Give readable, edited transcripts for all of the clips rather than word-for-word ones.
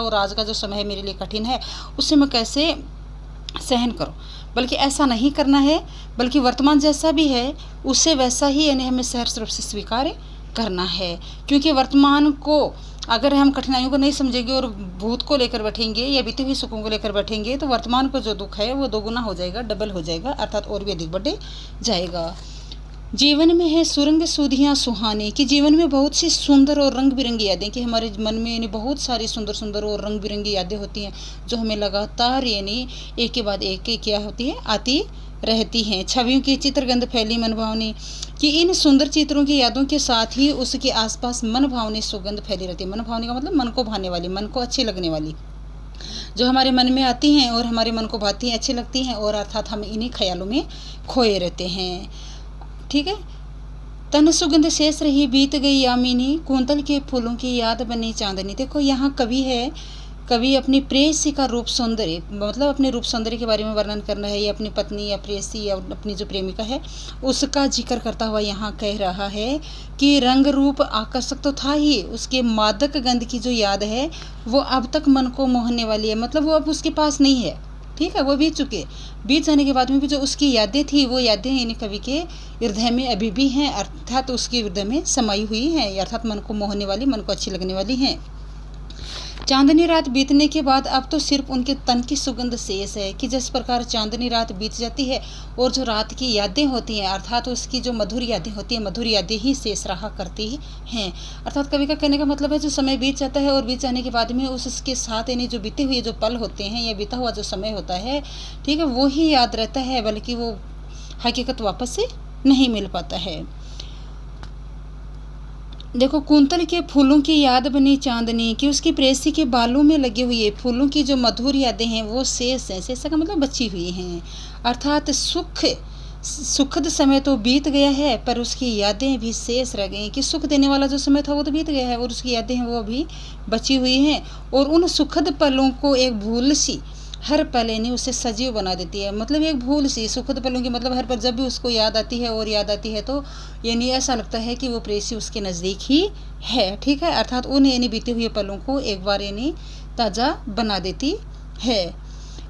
और आज का जो समय है मेरे लिए कठिन है, उससे मैं कैसे सहन करूं। बल्कि ऐसा नहीं करना है, बल्कि वर्तमान जैसा भी है उसे वैसा ही यानी हमें सहर्ष रूप से स्वीकार करना है। क्योंकि वर्तमान को अगर हम कठिनाइयों को नहीं समझेंगे और भूत को लेकर बैठेंगे या बीती हुई सुखों को लेकर बैठेंगे तो वर्तमान को जो दुख है वो दोगुना हो जाएगा, डबल हो जाएगा, अर्थात और भी अधिक बढ़ जाएगा। जीवन में है सुरंग सुधियाँ सुहाने, कि जीवन में बहुत सी सुंदर और रंग बिरंगी यादें, कि हमारे मन में यानी बहुत सारी सुंदर सुंदर और रंग बिरंगी यादें होती हैं जो हमें लगातार यानी एक के बाद एक क्या होती है, आती रहती हैं। छवियों की चित्रगंध फैली मन भावनी, कि इन सुंदर चित्रों की यादों के साथ ही उसके आसपास मन भावनी सुगंध फैली रहती है। मन भावनी का मतलब मन को भाने वाली, मन को अच्छी लगने वाली, जो हमारे मन में आती हैं और हमारे मन को भाती हैं, अच्छी लगती हैं, और अर्थात हम इन्हीं ख्यालों में खोए रहते हैं। ठीक है। तन सुगंध शेष रही बीत गई यामिनी, कुंतल के फूलों की याद बनी चांदनी। देखो यहाँ कवि अपनी प्रेयसी का रूप सौंदर्य, मतलब अपने रूप सौंदर्य के बारे में वर्णन करना है, या अपनी पत्नी या प्रेयसी या अपनी जो प्रेमिका है उसका जिक्र करता हुआ यहाँ कह रहा है कि रंग रूप आकर्षक तो था ही, उसके मादक गंध की जो याद है वो अब तक मन को मोहने वाली है। मतलब वो अब उसके पास नहीं है, ठीक है, वो बीत जाने के बाद में भी जो उसकी यादें थी वो यादें यानी कवि के हृदय में अभी भी हैं, अर्थात उसके हृदय में समाई हुई हैं, अर्थात मन को मोहने वाली, मन को अच्छी लगने वाली हैं। चांदनी रात बीतने के बाद अब तो सिर्फ उनके तन की सुगंध शेष है, कि जिस प्रकार चांदनी रात बीत जाती है और जो रात की यादें होती हैं अर्थात उसकी जो मधुर यादें होती हैं, मधुर यादें ही शेष रहा करती हैं। अर्थात कवि का कहने का मतलब है जो समय बीत जाता है और बीत जाने के बाद में उसके साथ यानी जो बीते हुए जो पल होते हैं या बीता हुआ जो समय होता है, ठीक है, वो ही याद रहता है, बल्कि वो हकीकत वापस से नहीं मिल पाता है। देखो, कुंतल के फूलों की याद बनी चांदनी, कि उसकी प्रेयसी के बालों में लगे हुए फूलों की जो मधुर यादें हैं वो शेष हैं, शेष का मतलब बची हुई हैं, अर्थात सुखद समय तो बीत गया है पर उसकी यादें भी शेष रह गई, कि सुख देने वाला जो समय था वो तो बीत गया है और उसकी यादें हैं वो अभी बची हुई हैं, और उन सुखद पलों को एक भूल सी हर पल यानी उसे सजीव बना देती है। मतलब एक भूल सी सुखद पलों की मतलब हर पल जब भी उसको याद आती है और याद आती है तो यानी ऐसा लगता है कि वो प्रेयसी उसके नज़दीक ही है, ठीक है, अर्थात उन यानी बीते हुए पलों को एक बार यानी ताज़ा बना देती है।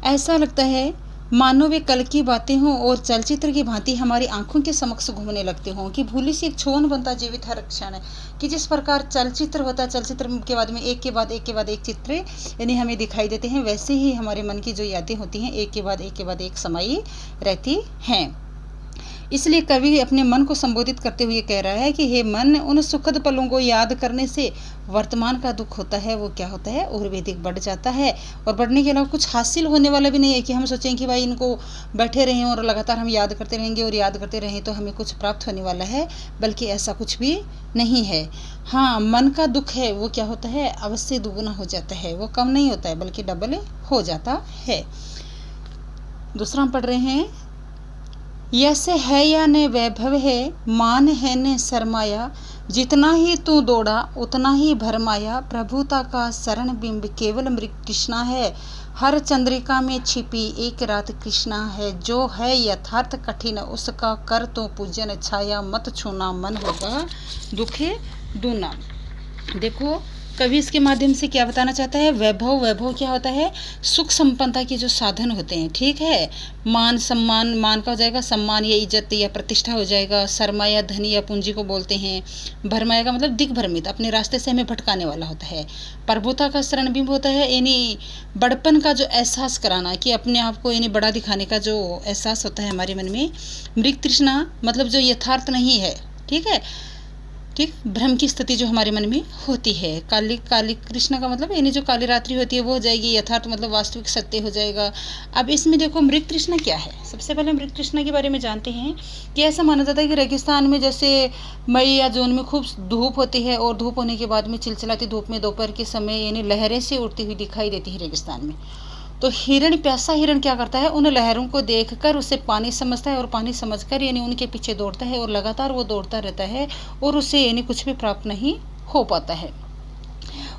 ऐसा लगता है मानो वे कल की बातें हों और चलचित्र की भांति हमारी आंखों के समक्ष घूमने लगते हों, कि भूली सी एक छोन बनता जीवित हर क्षण है, कि जिस प्रकार चलचित्र होता है, चलचित्र के बाद में एक के बाद एक चित्र यानी हमें दिखाई देते हैं, वैसे ही हमारे मन की जो यादें होती हैं एक के बाद एक समाई रहती हैं। इसलिए कवि अपने मन को संबोधित करते हुए कह रहा है कि हे मन, उन सुखद पलों को याद करने से वर्तमान का दुख होता है वो क्या होता है और भी अधिक बढ़ जाता है, और बढ़ने के अलावा कुछ हासिल होने वाला भी नहीं है, कि हम सोचें कि भाई इनको बैठे रहें और लगातार हम याद करते रहेंगे और याद करते रहें तो हमें कुछ प्राप्त होने वाला है, बल्कि ऐसा कुछ भी नहीं है। हाँ, मन का दुख है वो क्या होता है, अवश्य दुगुना हो जाता है, वो कम नहीं होता है बल्कि डबल हो जाता है। दूसरा हम पढ़ रहे हैं, यश है या न वैभव है, मान है न शर्माया, जितना ही तू दौड़ा उतना ही भरमाया, प्रभुता का शरण बिंब केवल मृग कृष्णा है, हर चंद्रिका में छिपी एक रात कृष्णा है, जो है यथार्थ कठिन उसका कर तो पूजन, छाया मत छूना मन होगा दुखे दूना। देखो, कवि इसके माध्यम से क्या बताना चाहता है, वैभव क्या होता है, सुख संपन्नता के जो साधन होते हैं, ठीक है, मान सम्मान, मान का हो जाएगा सम्मान या इज्जत या प्रतिष्ठा हो जाएगा, शर्मा या धन या पूंजी को बोलते हैं, भरमाया का मतलब दिग्भ्रमित, अपने रास्ते से हमें भटकाने वाला होता है, प्रभुता का शरण बिंब होता है यानी बड़पन का जो एहसास कराना, कि अपने आप को यानी बड़ा दिखाने का जो एहसास होता है हमारे मन में, मृग तृष्णा मतलब जो यथार्थ नहीं है, ठीक है, ठीक, भ्रम की स्थिति जो हमारे मन में होती है, काली कृष्ण का मतलब यानी जो काली रात्रि होती है वो हो जाएगी, यथार्थ मतलब वास्तविक सत्य हो जाएगा। अब इसमें देखो मृग तृष्णा क्या है, सबसे पहले मृग तृष्णा के बारे में जानते हैं कि ऐसा माना जाता है कि रेगिस्तान में जैसे मई या जून में खूब धूप होती है और धूप होने के बाद में चिलचिलाती धूप में दोपहर के समय यानी लहरें से उड़ती हुई दिखाई देती है रेगिस्तान में, तो प्यासा हिरण क्या करता है, उन लहरों को देखकर उसे पानी समझता है और पानी समझकर यानी उनके पीछे दौड़ता है और लगातार वो दौड़ता रहता है और उसे यानी कुछ भी प्राप्त नहीं हो पाता है।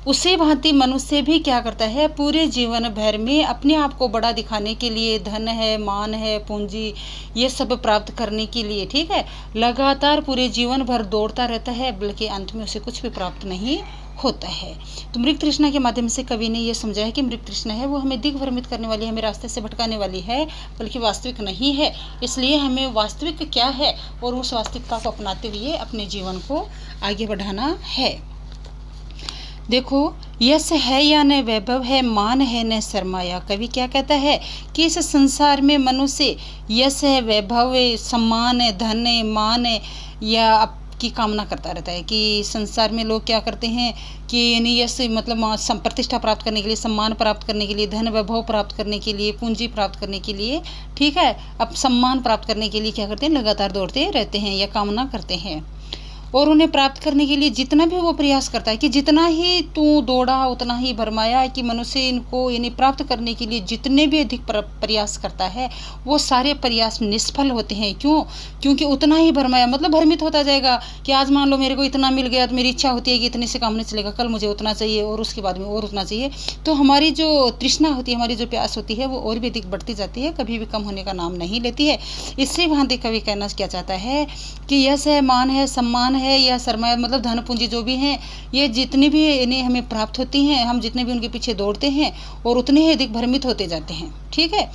उसी भांति मनुष्य भी क्या करता है, पूरे जीवन भर में अपने आप को बड़ा दिखाने के लिए, धन है, मान है, पूंजी, ये सब प्राप्त करने के लिए, ठीक है, लगातार पूरे जीवन भर दौड़ता रहता है, बल्कि अंत में उसे कुछ भी प्राप्त नहीं होता है। तो मृग तृष्णा के माध्यम से कवि ने ये समझाया कि मृग तृष्णा है वो हमें दिग्भ्रमित करने वाली, हमें रास्ते से भटकाने वाली है, बल्कि वास्तविक नहीं है। इसलिए हमें वास्तविक क्या है और उस वास्तविकता को अपनाते हुए अपने जीवन को आगे बढ़ाना है। देखो, यश है या न वैभव है, मान है न शर्माया। कवि क्या कहता है कि इस संसार में मनुष्य यश है, वैभव है, सम्मान है, धन है, मान है या की कामना करता रहता है। कि संसार में लोग क्या करते हैं कि यानी यश मतलब प्रतिष्ठा प्राप्त करने के लिए, सम्मान प्राप्त करने के लिए, धन वैभव प्राप्त करने के लिए, पूंजी प्राप्त करने के लिए, ठीक है, अब सम्मान प्राप्त करने के लिए क्या करते हैं, लगातार दौड़ते रहते हैं या कामना करते हैं। और उन्हें प्राप्त करने के लिए जितना भी वो प्रयास करता है, कि जितना ही तू दौड़ा उतना ही भरमाया, कि मनुष्य इनको यानी प्राप्त करने के लिए जितने भी अधिक प्रयास करता है वो सारे प्रयास निष्फल होते हैं। क्यों? क्योंकि उतना ही भरमाया मतलब भ्रमित होता जाएगा कि आज मान लो मेरे को इतना मिल गया तो मेरी इच्छा होती है कि इतने से काम नहीं चलेगा, कल मुझे उतना चाहिए और उसके बाद में और उतना चाहिए। तो हमारी जो तृष्णा होती है, हमारी जो प्यास होती है वो और भी अधिक बढ़ती जाती है, कभी भी कम होने का नाम नहीं लेती है। इससे वहाँ देख कवि कहना क्या चाहता है कि यश है, मान है, सम्मान है या सरमाया मतलब धन पूंजी जो भी हैं, ये जितनी भी इन्हें हमें प्राप्त होती हैं, हम जितने भी उनके पीछे दौड़ते हैं और उतने ही अधिक भ्रमित होते जाते हैं। ठीक है,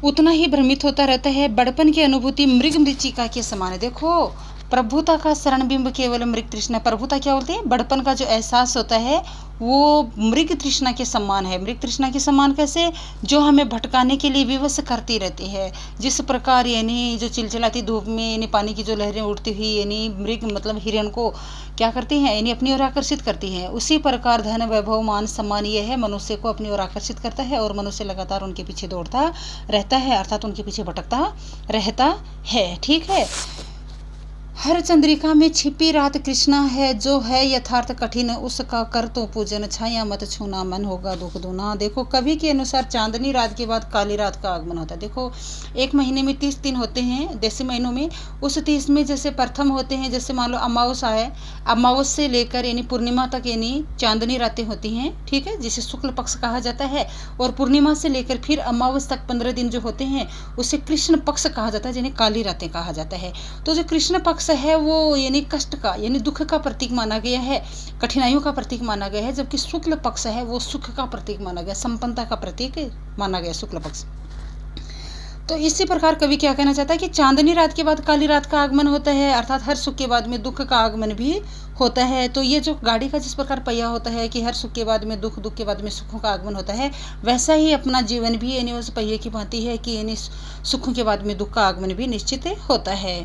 उतना ही भ्रमित होता रहता है। बड़पन की अनुभूति मृग मृचिका के समान है। देखो, प्रभुता का शरण बिंब केवल मृग तृष्णा। प्रभुता क्या बोलते हैं? बड़पन का जो एहसास होता है वो मृग तृष्णा के समान है। मृग तृष्णा के समान कैसे? जो हमें भटकाने के लिए विवश करती रहती है। जिस प्रकार यानी जो चिलचिलाती धूप में यानी पानी की जो लहरें उड़ती हुई यानी मृग मतलब हिरण को क्या करती हैं, यानी अपनी ओर आकर्षित करती हैं, उसी प्रकार धन वैभव मान सम्मान ये है मनुष्य को अपनी ओर आकर्षित करता है और मनुष्य लगातार उनके पीछे दौड़ता रहता है, अर्थात उनके पीछे भटकता रहता है। ठीक है, हर चंद्रिका में छिपी रात कृष्णा है, जो है यथार्थ कठिन उसका कर तो पूजन, छाया मत छूना मन होगा दुख दूना। देखो, कवि के अनुसार चांदनी रात के बाद काली रात का आगमन होता है। देखो, एक महीने में 30 दिन होते हैं, देसी महीनों में। उस 30 में जैसे प्रथम होते हैं, जैसे मान लो अमावस्या है, अमावस्या से लेकर यानी पूर्णिमा तक यानी चांदनी रातें होती हैं। ठीक है, जिसे शुक्ल पक्ष कहा जाता है। और पूर्णिमा से लेकर फिर अमावस्या तक 15 दिन जो होते हैं उसे कृष्ण पक्ष कहा जाता है, जिन्हें काली रातें कहा जाता है। तो जो कृष्ण पक्ष है वो यानी कष्ट का यानी दुख का प्रतीक माना गया है, कठिनाइयों का प्रतीक माना गया है, जबकि शुक्ल पक्ष है वो सुख का प्रतीक माना गया, संपन्नता का प्रतीक माना गया शुक्ल पक्ष। तो इसी प्रकार कवि क्या कहना चाहता है कि चांदनी रात के बाद काली रात का आगमन होता है, अर्थात हर सुख के बाद में दुख का आगमन भी होता है। तो ये जो गाड़ी का जिस प्रकार पहिया होता है कि हर सुख के बाद में दुख, दुख के बाद में सुखों का आगमन होता है, वैसा ही अपना जीवन भी यानी उस पहिए की भांति है कि यानी सुखों के बाद में दुख का आगमन भी निश्चित होता है।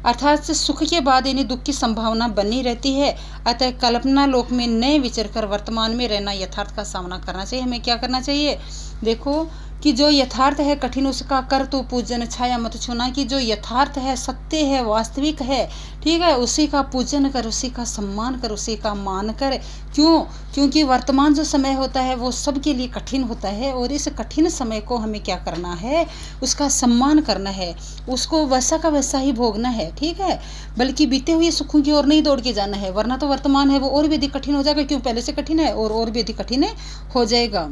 अर्थात सुख के बाद यानी दुख की संभावना बनी रहती है। अतः कल्पना लोक में न विचर कर वर्तमान में रहना, यथार्थ का सामना करना चाहिए। हमें क्या करना चाहिए? देखो कि जो यथार्थ है कठिन उसका कर तो पूजन, छाया मत छूना। कि जो यथार्थ है, सत्य है, वास्तविक है, ठीक है, उसी का पूजन कर, उसी का सम्मान कर, उसी का मान कर। क्यों? क्योंकि वर्तमान जो समय होता है वो सबके लिए कठिन होता है और इस कठिन समय को हमें क्या करना है? उसका सम्मान करना है, उसको वैसा का वैसा ही भोगना है। ठीक है, बल्कि बीते हुए सुखों की ओर नहीं दौड़ के जाना है, वरना तो वर्तमान है वो और भी अधिक कठिन हो जाएगा। क्यों? पहले से कठिन है और भी अधिक कठिन हो जाएगा।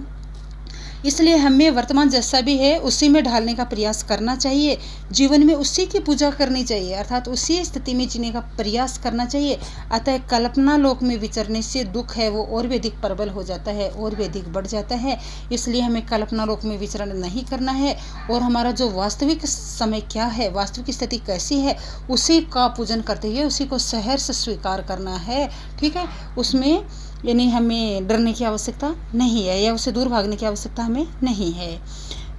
इसलिए हमें वर्तमान जैसा भी है उसी में ढालने का प्रयास करना चाहिए, जीवन में उसी की पूजा करनी चाहिए, अर्थात उसी स्थिति में जीने का प्रयास करना चाहिए। अतः कल्पना लोक में विचरने से दुख है वो और भी अधिक प्रबल हो जाता है, और भी अधिक बढ़ जाता है। इसलिए हमें कल्पना लोक में विचरण नहीं करना है और हमारा जो वास्तविक समय क्या है, वास्तविक स्थिति कैसी है, उसी का पूजन करते हुए उसी को सहर्ष स्वीकार करना है। ठीक है, उसमें यानी हमें डरने की आवश्यकता नहीं है या उससे दूर भागने की आवश्यकता हमें नहीं है।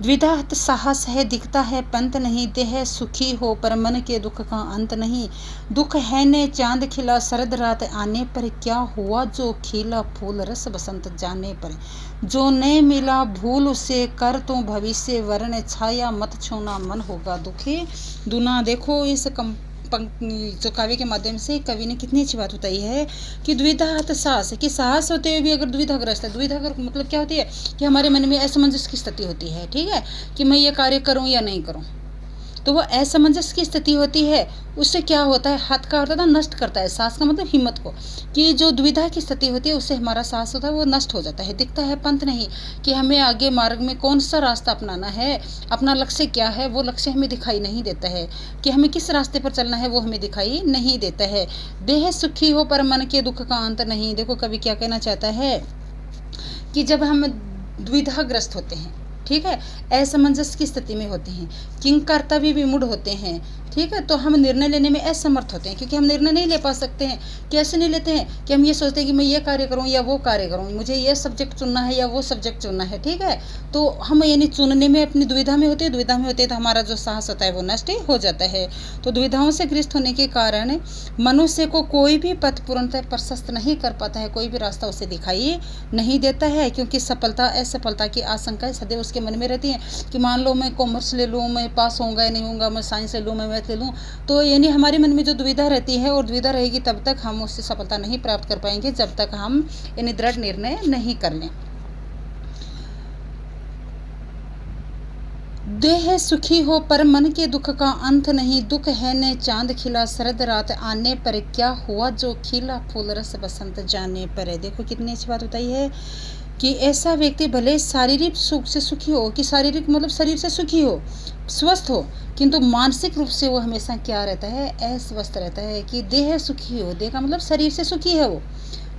द्विधा साहस है, दिखता है पंत नहीं, देह सुखी हो पर मन के दुख का अंत नहीं। दुख है ने चांद खिला शरद रात आने पर, क्या हुआ जो खिला फूल रस बसंत जाने पर। जो न मिला भूल उसे कर तो भविष्य वर्ण, छाया मत छूना मन होगा दुखी दुना। देखो, इस जो काव्य के माध्यम से कवि ने कितनी अच्छी बात बताई है कि द्विधा साहस, कि साहस होते हुए भी अगर द्विधाग्रस्त है, द्विधा मतलब क्या होती है कि हमारे मन में असमंजस की स्थिति होती है। ठीक है, कि मैं ये कार्य करूं या नहीं करूं, तो वो असमंजस की स्थिति होती है, उससे क्या होता है, हत का होता है नष्ट करता है, साहस का मतलब हिम्मत को, कि जो दुविधा की स्थिति होती है उससे हमारा साहस होता है वो नष्ट हो जाता है, दिखता है पंथ नहीं कि हमें आगे मार्ग में कौन सा रास्ता अपनाना है, अपना लक्ष्य क्या है, वो लक्ष्य हमें दिखाई नहीं देता है, कि हमें किस रास्ते पर चलना है वो हमें दिखाई नहीं देता है। देह सुखी हो पर मन के दुख का अंत नहीं। देखो कवि क्या कहना चाहता है कि जब हम द्विधाग्रस्त होते हैं, ठीक है, असमंजस की स्थिति में होते हैं, किंग कर्तव्य विमूढ़ होते हैं, ठीक है, तो हम निर्णय लेने में असमर्थ होते हैं, क्योंकि हम निर्णय नहीं ले पा सकते हैं। कैसे नहीं लेते हैं कि हम ये सोचते हैं कि मैं ये कार्य करूं या वो कार्य करूं, मुझे ये सब्जेक्ट चुनना है या वो सब्जेक्ट चुनना है, ठीक है, तो हम यानी चुनने में अपनी दुविधा में होते हैं, तो हमारा जो साहस होता है वो नष्ट हो जाता है। तो दुविधाओं से ग्रस्त होने के कारण मनुष्य को कोई भी पथ पूर्णतः प्रशस्त नहीं कर पाता है, कोई भी रास्ता उसे दिखाई नहीं देता है, क्योंकि सफलता असफलता की आशंकाएं सदैव उसके मन में रहती हैं कि मान लो मैं कॉमर्स ले लूँ, मैं पास होऊंगा या नहीं होऊंगा, मैं साइंस ले लूँ, मैं मैथ ले लूँ, तो यानी हमारे मन में जो दुविधा रहती है और दुविधा रहेगी तब तक हम उससे सफलता नहीं प्राप्त कर पाएंगे, जब तक हम यानी दृढ़ निर्णय नहीं कर लें। देह सुखी हो पर मन के दुख का अंत नहीं, दुख है न चांद खिला शरद रात आने पर, क्या हुआ जो खिला फूल रस बसंत जाने पर। देखो कितनी अच्छी बात बताई है कि ऐसा व्यक्ति भले शारीरिक सुख से सुखी हो, कि शारीरिक मतलब शरीर से सुखी हो, स्वस्थ हो, किंतु मानसिक रूप से वो हमेशा क्या रहता है, अस्वस्थ रहता है। कि देह सुखी हो, देह का मतलब शरीर से सुखी है वो,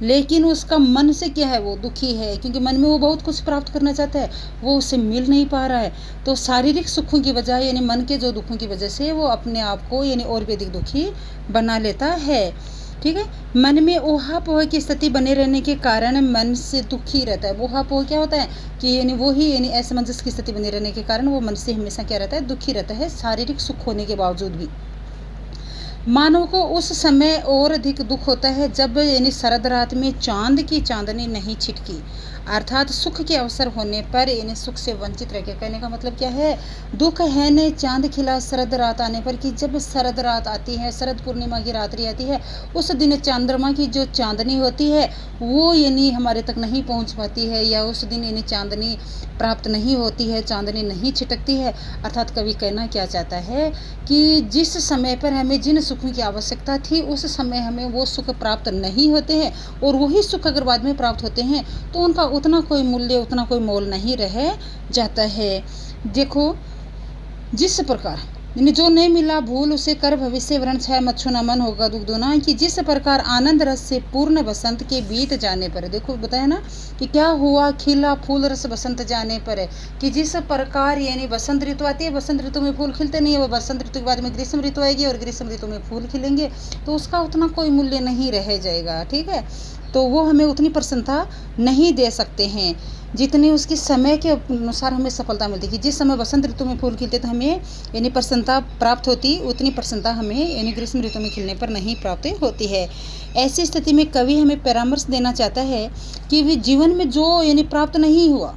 लेकिन उसका मन से क्या है, वो दुखी है, क्योंकि मन में वो बहुत कुछ प्राप्त करना चाहता है, वो उससे मिल नहीं पा रहा है। तो शारीरिक सुखों की बजाय यानी मन के जो दुखों की वजह से वो अपने आप को यानी और भी अधिक दुखी बना लेता है, ठीक है। मन में ऊहापोह की स्थिति बने रहने के कारण मन से दुखी रहता है। ऊहापोह क्या होता है कि यानी वो ही यानी असमंजस की स्थिति बने रहने के कारण वो मन से हमेशा क्या रहता है, दुखी रहता है, शारीरिक सुख होने के बावजूद भी। मानव को उस समय और अधिक दुख होता है जब यानी शरद रात में चांद की चांदनी नहीं छिटकी, अर्थात सुख के अवसर होने पर यानी सुख से वंचित रह गया। कहने का मतलब क्या है, दुख है न चांद खिला शरद रात आने पर, कि जब शरद रात आती है, शरद पूर्णिमा की रात्रि आती है, उस दिन चंद्रमा की जो चांदनी होती है वो यानी हमारे तक नहीं पहुंच पाती है, या उस दिन यानी चांदनी प्राप्त नहीं होती है, चांदनी नहीं छिटकती है। अर्थात कवि कहना क्या चाहता है कि जिस समय पर हमें जिन सुखों की आवश्यकता थी उस समय हमें वो सुख प्राप्त नहीं होते हैं, और वही सुख अगर बाद में प्राप्त होते हैं तो उनका उतना कोई मूल्य, उतना कोई मोल नहीं रह जाता है। देखो जिस प्रकार यानी जो नहीं मिला भूल उसे कर भविष्य वरण छाया मच्छो न मन होगा दुख दोना, कि जिस प्रकार आनंद रस से पूर्ण बसंत के बीत जाने पर, देखो बताया ना कि क्या हुआ, खिला फूल रस बसंत जाने पर है, कि जिस प्रकार यानी बसंत ऋतु आती है, बसंत ऋतु में फूल खिलते नहीं है, वो बसंत ऋतु के बाद में ग्रीष्म ऋतु आएगी और ग्रीष्म ऋतु में फूल खिलेंगे, तो उसका उतना कोई मूल्य नहीं रह जाएगा, ठीक है। तो वो हमें उतनी प्रसन्नता नहीं दे सकते हैं जितनी उसकी समय के अनुसार हमें सफलता मिलती है। कि जिस समय बसंत ऋतु में फूल खिलते तो हमें यानी प्रसन्नता प्राप्त होती, उतनी प्रसन्नता हमें यानी ग्रीष्म ऋतु में खिलने पर नहीं प्राप्त होती है। ऐसी स्थिति में कवि हमें परामर्श देना चाहता है कि वे जीवन में जो यानी प्राप्त नहीं हुआ,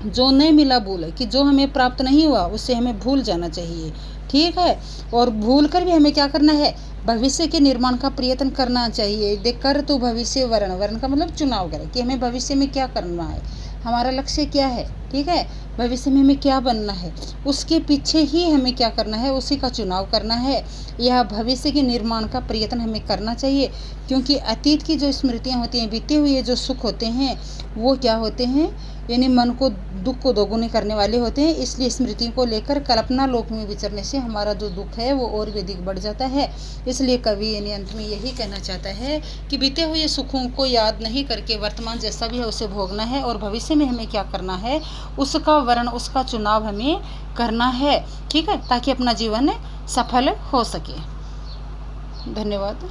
जो नहीं मिला भूल, कि जो हमें प्राप्त नहीं हुआ उससे हमें भूल जाना चाहिए, ठीक है। और भूल कर भी हमें क्या करना है, भविष्य के निर्माण का प्रयत्न करना चाहिए। देख कर तो भविष्य वर्ण, वर्ण का मतलब चुनाव करें कि हमें भविष्य में क्या करना है, हमारा लक्ष्य क्या है, ठीक है, भविष्य में हमें क्या बनना है, उसके पीछे ही हमें क्या करना है, उसी का चुनाव करना है। यह भविष्य के निर्माण का प्रयत्न हमें करना चाहिए, क्योंकि अतीत की जो स्मृतियाँ होती हैं, बीते हुए जो सुख होते हैं वो क्या होते हैं, यानी मन को दुख को दोगुने करने वाले होते हैं। इसलिए स्मृतियों को लेकर कल्पना लोक में विचरने से हमारा जो दुख है वो और भी अधिक बढ़ जाता है। इसलिए कवि यानी अंत में यही कहना चाहता है कि बीते हुए सुखों को याद नहीं करके वर्तमान जैसा भी है उसे भोगना है, और भविष्य में हमें क्या करना है उसका वर्ण, उसका चुनाव हमें करना है, ठीक है, ताकि अपना जीवन सफल हो सके। धन्यवाद।